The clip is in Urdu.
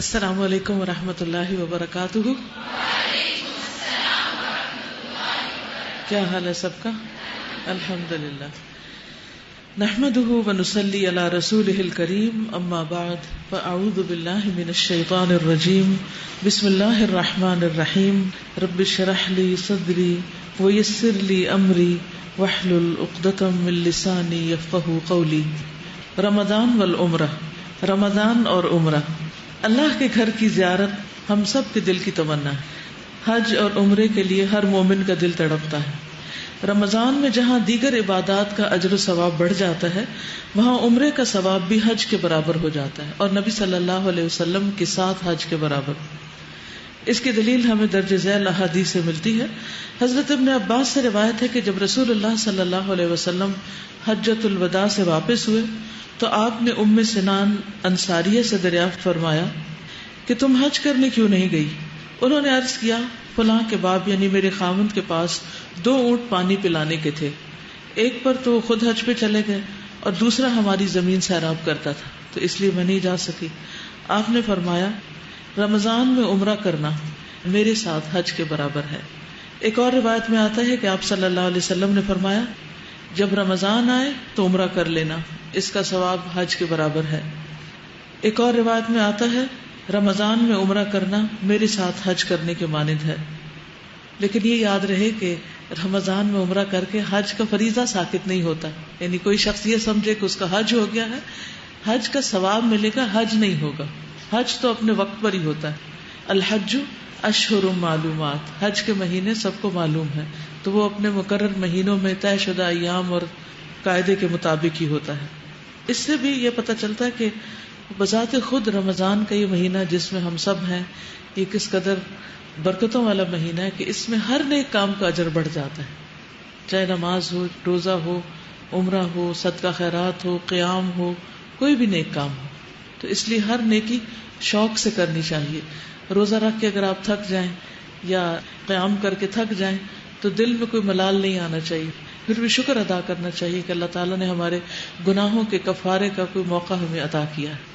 السلام علیکم ورحمۃ اللہ وبرکاتہ. کیا حال ہے سب کا؟ الحمدللہ. نحمده ونصلی علی رسولہ الکریم. اما بعد فاعوذ باللہ من الشیطان الرجیم. بسم اللہ الرحمن الرحیم. رب اشرح لی صدری ویسر لی امری واحلل عقدۃ من لسانی یفقہوا قولی. رمضان والعمرہ. رمضان اور عمرہ، اللہ کے گھر کی زیارت ہم سب کے دل کی تمنا ہے. حج اور عمرے کے لیے ہر مومن کا دل تڑپتا ہے. رمضان میں جہاں دیگر عبادات کا اجر و ثواب بڑھ جاتا ہے، وہاں عمرے کا ثواب بھی حج کے برابر ہو جاتا ہے، اور نبی صلی اللہ علیہ وسلم کے ساتھ حج کے برابر. اس کی دلیل ہمیں درج ذیل احادیث سے ملتی ہے. حضرت ابن عباس سے روایت ہے کہ جب رسول اللہ صلی اللہ علیہ وسلم حجۃ الوداع سے واپس ہوئے تو آپ نے ام سنان انصاریہ سے دریافت فرمایا کہ تم حج کرنے کیوں نہیں گئی؟ انہوں نے عرض کیا، فلاں کے باپ یعنی میرے خاوند کے پاس 2 اونٹ پانی پلانے کے تھے، ایک پر تو خود حج پہ چلے گئے اور دوسرا ہماری زمین سیراب کرتا تھا، تو اس لیے میں نہیں جا سکی. آپ نے فرمایا، رمضان میں عمرہ کرنا میرے ساتھ حج کے برابر ہے. ایک اور روایت میں آتا ہے کہ آپ صلی اللہ علیہ وسلم نے فرمایا، جب رمضان آئے تو عمرہ کر لینا، اس کا ثواب حج کے برابر ہے. ایک اور روایت میں آتا ہے، رمضان میں عمرہ کرنا میرے ساتھ حج کرنے کے مانند ہے. لیکن یہ یاد رہے کہ رمضان میں عمرہ کر کے حج کا فریضہ ساقط نہیں ہوتا. یعنی کوئی شخص یہ سمجھے کہ اس کا حج ہو گیا ہے، حج کا ثواب ملے گا، حج نہیں ہوگا. حج تو اپنے وقت پر ہی ہوتا ہے. الحج اشہر معلومات، حج کے مہینے سب کو معلوم ہے، تو وہ اپنے مقرر مہینوں میں طے شدہ ایام اور قاعدے کے مطابق ہی ہوتا ہے. اس سے بھی یہ پتہ چلتا ہے کہ بذات خود رمضان کا یہ مہینہ جس میں ہم سب ہیں، یہ کس قدر برکتوں والا مہینہ ہے کہ اس میں ہر نیک کام کا اجر بڑھ جاتا ہے. چاہے نماز ہو، روزہ ہو، عمرہ ہو، صدقہ خیرات ہو، قیام ہو، کوئی بھی نیک کام ہو. تو اس لیے ہر نیکی شوق سے کرنی چاہیے. روزہ رکھ کے اگر آپ تھک جائیں یا قیام کر کے تھک جائیں تو دل میں کوئی ملال نہیں آنا چاہیے، پھر بھی شکر ادا کرنا چاہیے کہ اللہ تعالیٰ نے ہمارے گناہوں کے کفارے کا کوئی موقع ہمیں عطا کیا ہے.